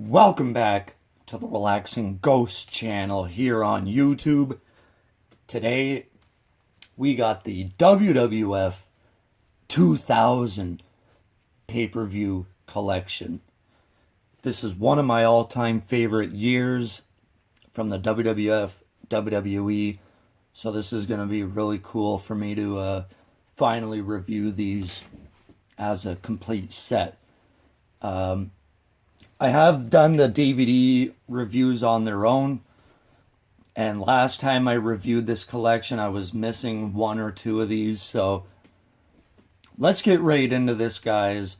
Welcome back to the Relaxing Ghost channel here on YouTube. Today we got the WWF 2000 pay-per-view collection. This is one of my all-time favorite years from the WWF, WWE. So this is going to be really cool for me to finally review these as a complete set. I have done the DVD reviews on their own, and last time I reviewed this collection I was missing one or two of these, so let's get right into this, guys.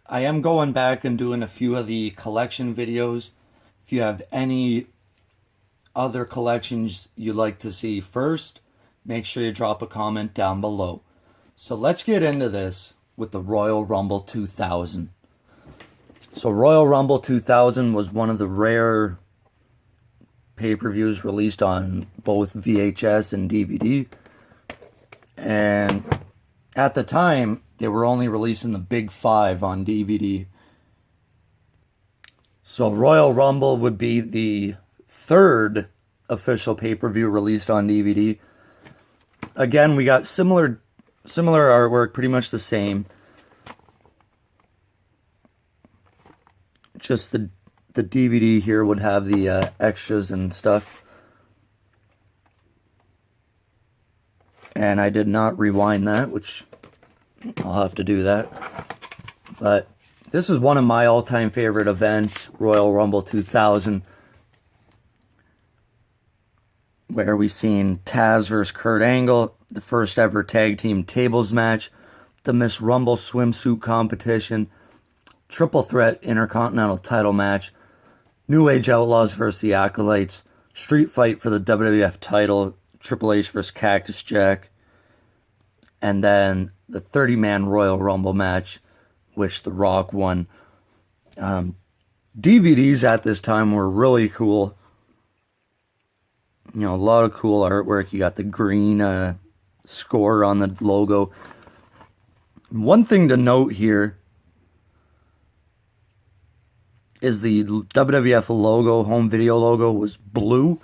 I am going back and doing a few of the collection videos. If you have any other collections you'd like to see first, make sure you drop a comment down below. So let's get into this with the Royal Rumble 2000. So Royal Rumble 2000 was one of the rare pay-per-views released on both VHS and DVD. And at the time, they were only releasing the Big Five on DVD. So Royal Rumble would be the third official pay-per-view released on DVD. Again, we got similar artwork, pretty much the same. Just the DVD here would have the extras and stuff. And I did not rewind that, which I'll have to do that. But this is one of my all-time favorite events, Royal Rumble 2000, where we seen Taz versus Kurt Angle, the first ever tag team tables match, the Miss Rumble swimsuit competition, triple threat intercontinental title match, New Age Outlaws versus the Acolytes, street fight for the WWF title, Triple H versus Cactus Jack, and then the 30-man Royal Rumble match, which The Rock won. DVDs at this time were really cool. You know, a lot of cool artwork. You got the green score on the logo. One thing to note here is the WWF logo, home video logo, was blue.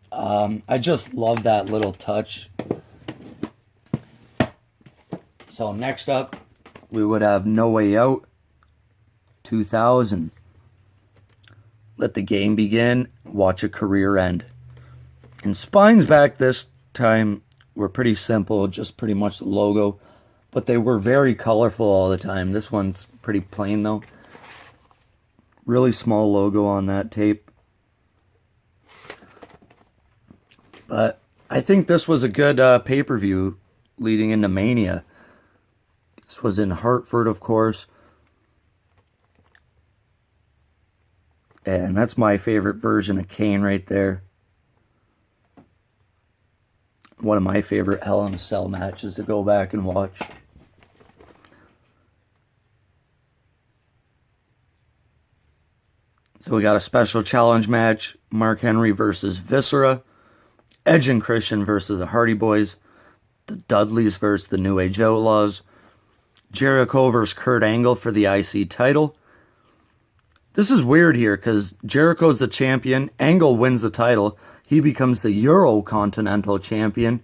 I just love that little touch. So next up, we would have No Way Out 2000. Let the game begin, watch a career end. And spines back this time were pretty simple, just pretty much the logo. But they were very colorful all the time. This one's pretty plain though. Really small logo on that tape. But I think this was a good pay-per-view leading into Mania. This was in Hartford, of course. And that's my favorite version of Kane right there. One of my favorite Hell in a Cell matches to go back and watch. So we got a special challenge match, Mark Henry versus Viscera, Edge and Christian versus the Hardy Boys, the Dudleys versus the New Age Outlaws, Jericho versus Kurt Angle for the IC title. This is weird here because Jericho's the champion, Angle wins the title, he becomes the Euro-Continental champion.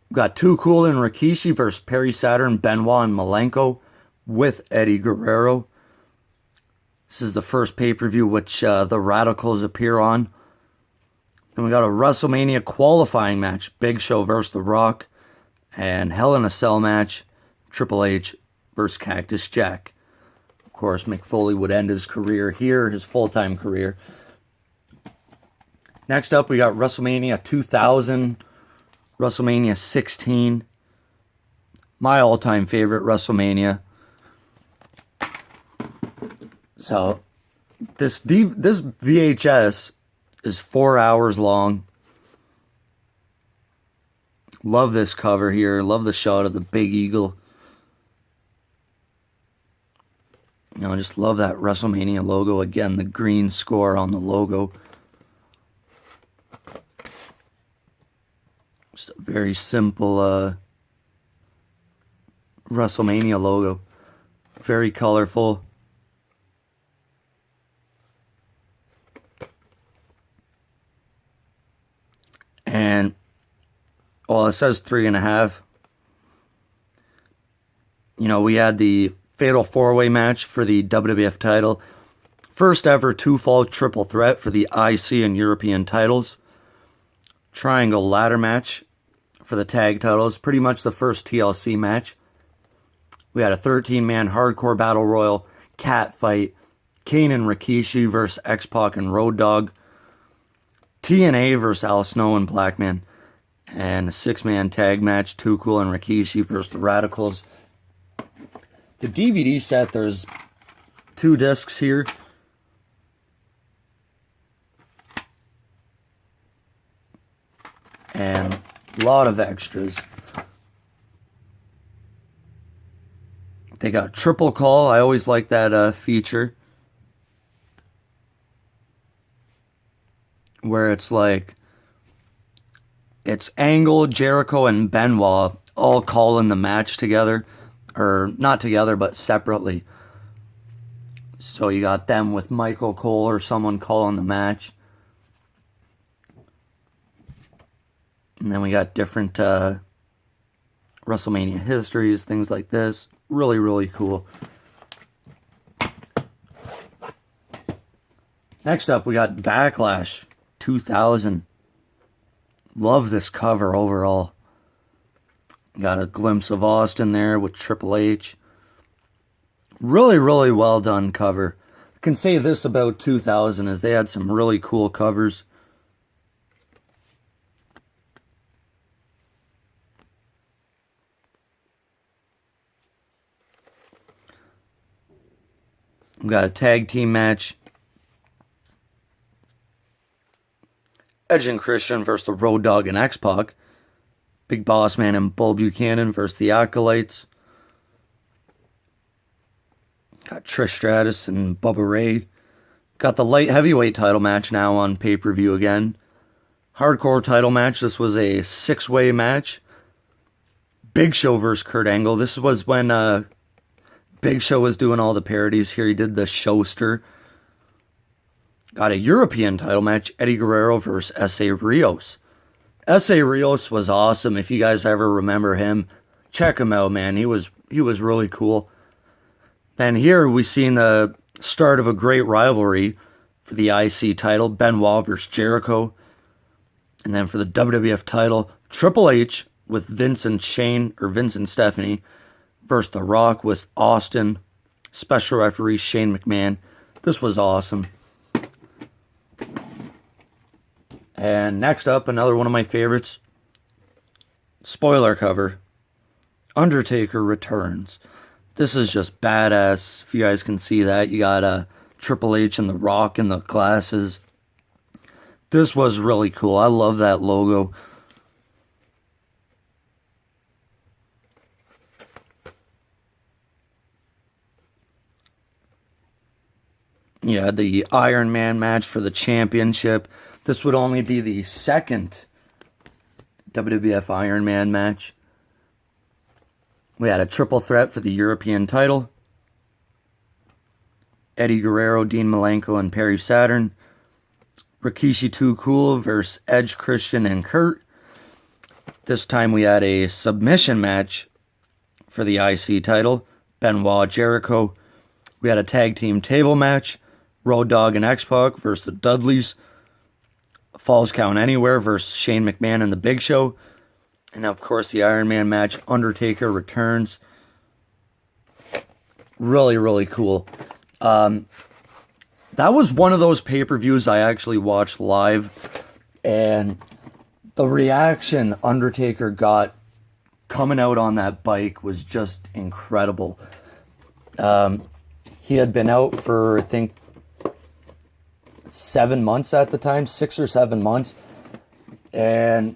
We've got Too Cool and Rikishi versus Perry Saturn, Benoit, and Malenko with Eddie Guerrero. This is the first pay-per-view which the Radicals appear on. Then we got a WrestleMania qualifying match. Big Show versus The Rock. And Hell in a Cell match. Triple H versus Cactus Jack. Of course, Mick Foley would end his career here, his full-time career. Next up, we got WrestleMania 2000. WrestleMania 16. My all-time favorite WrestleMania. So, this VHS is 4 hours long. Love this cover here. Love the shot of the Big Eagle. You know, I just love that WrestleMania logo. Again, the green score on the logo. Just a very simple WrestleMania logo. Very colorful. Well, it says 3.5. You know, we had the Fatal 4-Way match for the WWF title. First ever two-fall triple threat for the IC and European titles. Triangle ladder match for the tag titles. Pretty much the first TLC match. We had a 13-man hardcore battle royal, cat fight, Kane and Rikishi versus X-Pac and Road Dogg, TNA versus Al Snow and Blackman, and a 6-man tag match, Too Cool and Rikishi versus the Radicals. The DVD set, there's 2 discs here. And a lot of extras. They got Triple Call. I always like that feature. Where it's like, it's Angle, Jericho, and Benoit all calling the match together. Or not together, but separately. So you got them with Michael Cole or someone calling the match. And then we got different WrestleMania histories, things like this. Really, really cool. Next up, we got Backlash 2000. Love this cover overall. Got a glimpse of Austin there with Triple H. Really, really well done cover. I can say this about 2000 is they had some really cool covers. We got a tag team match. Edge and Christian versus the Road Dogg and X-Pac. Big Boss Man and Bull Buchanan versus the Acolytes. Got Trish Stratus and Bubba Ray. Got the light heavyweight title match now on pay-per-view again. Hardcore title match. This was a 6-way match. Big Show versus Kurt Angle. This was when Big Show was doing all the parodies here. He did the Showster. Got a European title match. Eddie Guerrero versus S.A. Rios. S.A. Rios was awesome. If you guys ever remember him, check him out, man. He was really cool. Then here we seen the start of a great rivalry for the IC title. Benoit versus Jericho. And then for the WWF title, Triple H with Vince and Stephanie versus The Rock with Austin. Special referee Shane McMahon. This was awesome. And next up, another one of my favorites. Spoiler cover. Undertaker Returns. This is just badass. If you guys can see that. You got Triple H and The Rock in the glasses. This was really cool. I love that logo. Yeah, the Iron Man match for the championship. This would only be the second WWF Iron Man match. We had a triple threat for the European title. Eddie Guerrero, Dean Malenko, and Perry Saturn. Rikishi Too Cool versus Edge, Christian, and Kurt. This time we had a submission match for the IC title. Benoit, Jericho. We had a tag team table match. Road Dogg and X-Pac versus the Dudleys. Falls Count Anywhere versus Shane McMahon and the Big Show. And of course the Iron Man match, Undertaker Returns. Really, really cool. That was one of those pay-per-views I actually watched live. And the reaction Undertaker got coming out on that bike was just incredible. He had been out for, I think, 7 months at the time, 6 or 7 months, and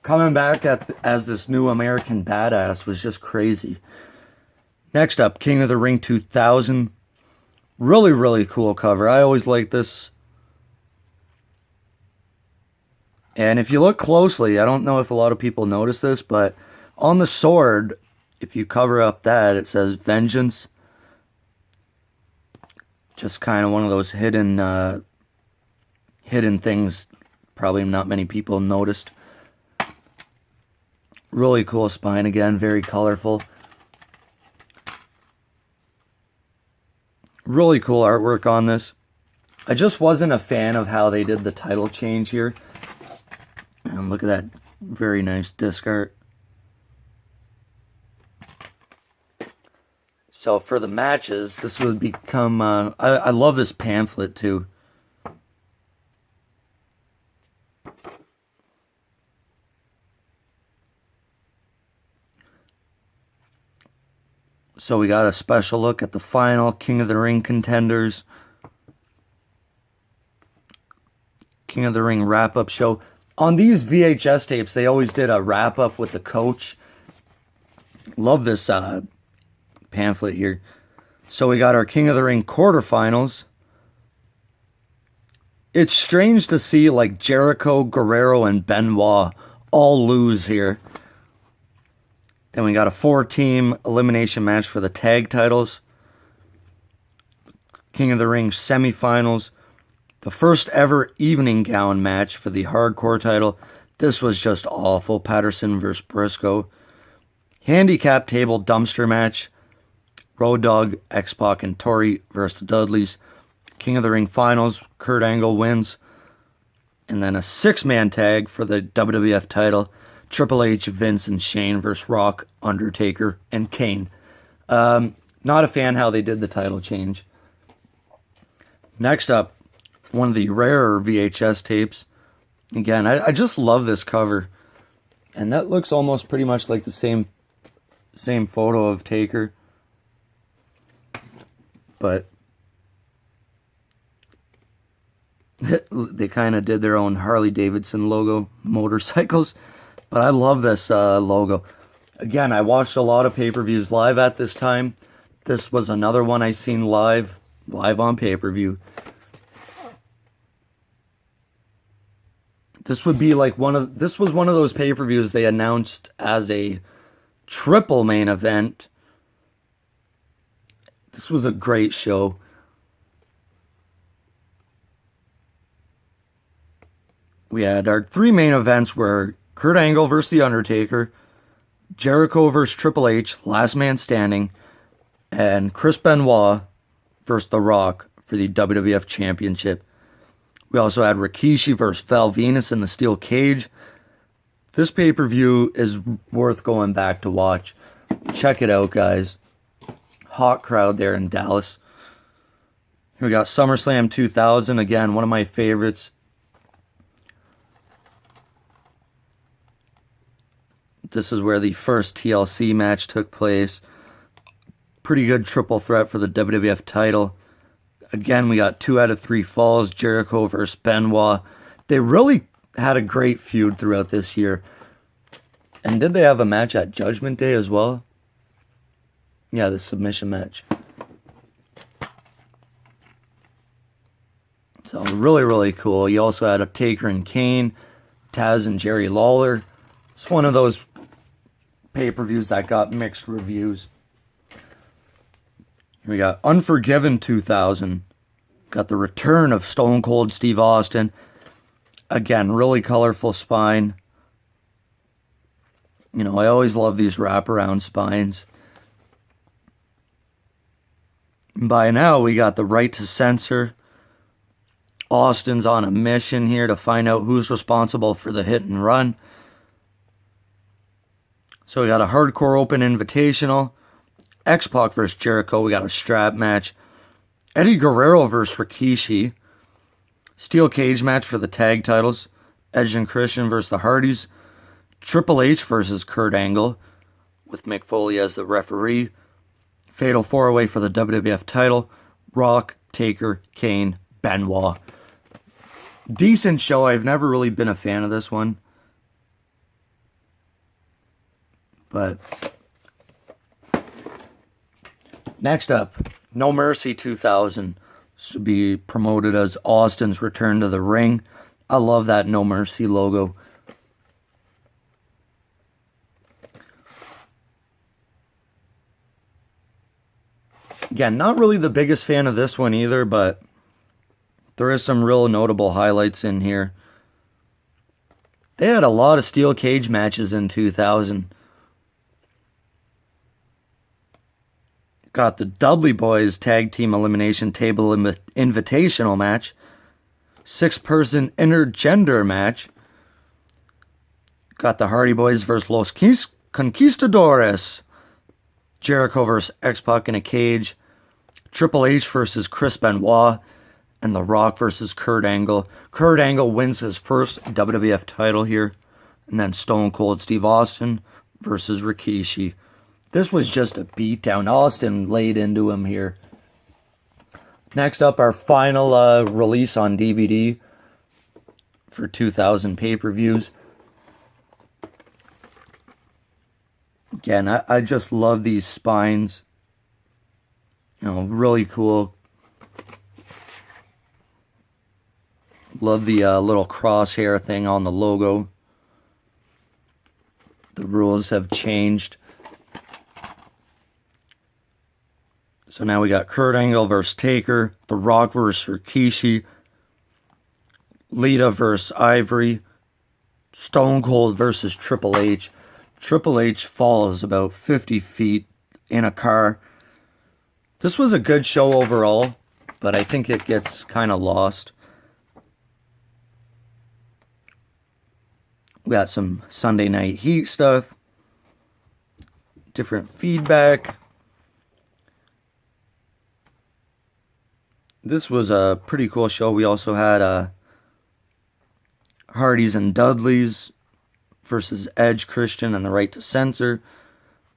coming back as this new American badass was just crazy. Next up, King of the Ring 2000. Really, really cool cover. I always like this. And if you look closely, I don't know if a lot of people notice this, but on the sword, if you cover up that, it says Vengeance. Just kind of one of those hidden things probably not many people noticed. Really cool spine again, very colorful. Really cool artwork on this. I just wasn't a fan of how they did the title change here. And look at that very nice disc art. So for the matches, this would become... I love this pamphlet too. So we got a special look at the final King of the Ring contenders. King of the Ring wrap-up show. On these VHS tapes, they always did a wrap-up with the coach. Love this pamphlet here. So we got our King of the Ring quarterfinals. It's strange to see like Jericho, Guerrero, and Benoit all lose here. Then we got a 4-team elimination match for the tag titles. King of the Ring semifinals. The first ever evening gown match for the hardcore title. This was just awful. Patterson versus Briscoe. Handicap table dumpster match. Road Dogg, X-Pac, and Tori versus the Dudleys. King of the Ring finals. Kurt Angle wins. And then a 6-man tag for the WWF title. Triple H, Vince, and Shane versus Rock, Undertaker, and Kane. Not a fan how they did the title change. Next up, one of the rarer VHS tapes. Again, I just love this cover. And that looks almost pretty much like the same photo of Taker. But they kind of did their own Harley Davidson logo, motorcycles. But I love this logo. Again, I watched a lot of pay-per-views live at this time. This was another one I seen live on pay-per-view. This would be like this was one of those pay-per-views they announced as a triple main event. This was a great show. We had our 3 main events were Kurt Angle versus The Undertaker, Jericho versus Triple H, last man standing, and Chris Benoit versus The Rock for the WWF Championship. We also had Rikishi versus Val Venis in the steel cage. This pay-per-view is worth going back to watch. Check it out, guys. Hot crowd there in Dallas. Here we got SummerSlam 2000. Again, one of my favorites. This is where the first TLC match took place. Pretty good triple threat for the WWF title. Again, we got 2 out of 3 falls. Jericho versus Benoit. They really had a great feud throughout this year. And did they have a match at Judgment Day as well? Yeah, the submission match. So really, really cool. You also had a Taker and Kane, Taz and Jerry Lawler. It's one of those pay-per-views that got mixed reviews. Here we got Unforgiven 2000. Got the return of Stone Cold Steve Austin. Again, really colorful spine. You know, I always love these wraparound spines. And by now, we got the right to censor. Austin's on a mission here to find out who's responsible for the hit and run. So we got a Hardcore Open Invitational. X-Pac versus Jericho. We got a strap match. Eddie Guerrero versus Rikishi. Steel cage match for the tag titles. Edge and Christian versus the Hardys. Triple H versus Kurt Angle, with Mick Foley as the referee. Fatal 4-way for the WWF title. Rock, Taker, Kane, Benoit. Decent show. I've never really been a fan of this one. But next up, No Mercy 2000. This would be promoted as Austin's return to the ring. I love that No Mercy logo. Again, not really the biggest fan of this one either, but there is some real notable highlights in here. They had a lot of steel cage matches in 2000. Got the Dudley Boys Tag Team Elimination Table Invitational match. 6-person intergender match. Got the Hardy Boys versus Los Conquistadores. Jericho versus X-Pac in a cage. Triple H versus Chris Benoit. And The Rock versus Kurt Angle. Kurt Angle wins his first WWF title here. And then Stone Cold Steve Austin versus Rikishi. This was just a beatdown. Austin laid into him here. Next up, our final release on DVD for 2000 pay-per-views. Again, I just love these spines. You know, really cool. Love the little crosshair thing on the logo. The rules have changed. So now we got Kurt Angle versus Taker, The Rock versus Rikishi, Lita versus Ivory, Stone Cold versus Triple H. Triple H falls about 50 feet in a car. This was a good show overall, but I think it gets kind of lost. We got some Sunday Night Heat stuff, different feedback. This was a pretty cool show. We also had Hardys and Dudleys versus Edge, Christian, and the Right to Censor.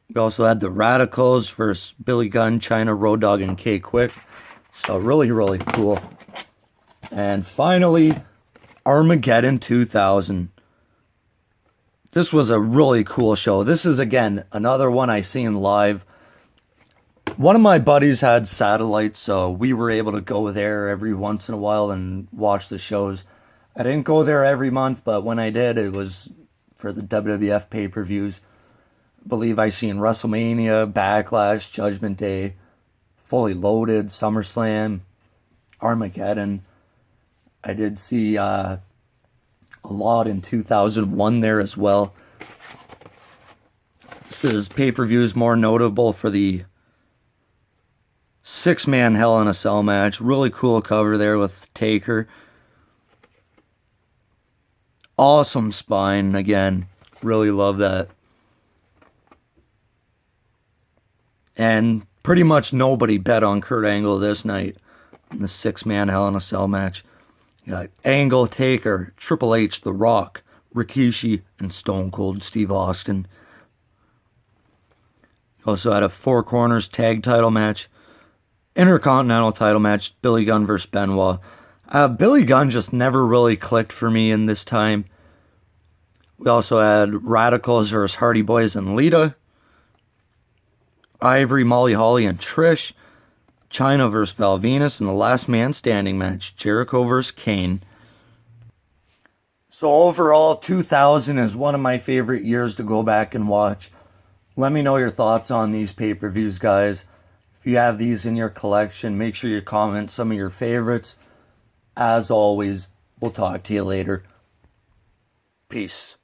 We also had the Radicals versus Billy Gunn, China, Road Dogg, and K-Quick. So really, really cool. And finally, Armageddon 2000. This was a really cool show. This is, again, another one I seen live. One of my buddies had satellite, so we were able to go there every once in a while and watch the shows. I didn't go there every month, but when I did, it was for the WWF pay-per-views. I believe I seen Wrestlemania, Backlash, Judgment Day, Fully Loaded, SummerSlam, Armageddon. I did see a lot in 2001 there as well. This is pay-per-views more notable for the 6-man Hell in a Cell match. Really cool cover there with Taker. Awesome spine again. Really love that. And pretty much nobody bet on Kurt Angle this night in the 6-man Hell in a Cell match. You got Angle, Taker, Triple H, The Rock, Rikishi, and Stone Cold Steve Austin. You also had a 4 corners tag title match. Intercontinental title match, Billy Gunn versus Benoit. Billy Gunn just never really clicked for me in this time. We also had Radicals versus Hardy Boys and Lita. Ivory, Molly Holly, and Trish. China versus Val Venus. And the last man standing match, Jericho versus Kane. So overall, 2000 is one of my favorite years to go back and watch. Let me know your thoughts on these pay-per-views, guys. If you have these in your collection, make sure you comment some of your favorites. As always, we'll talk to you later. Peace.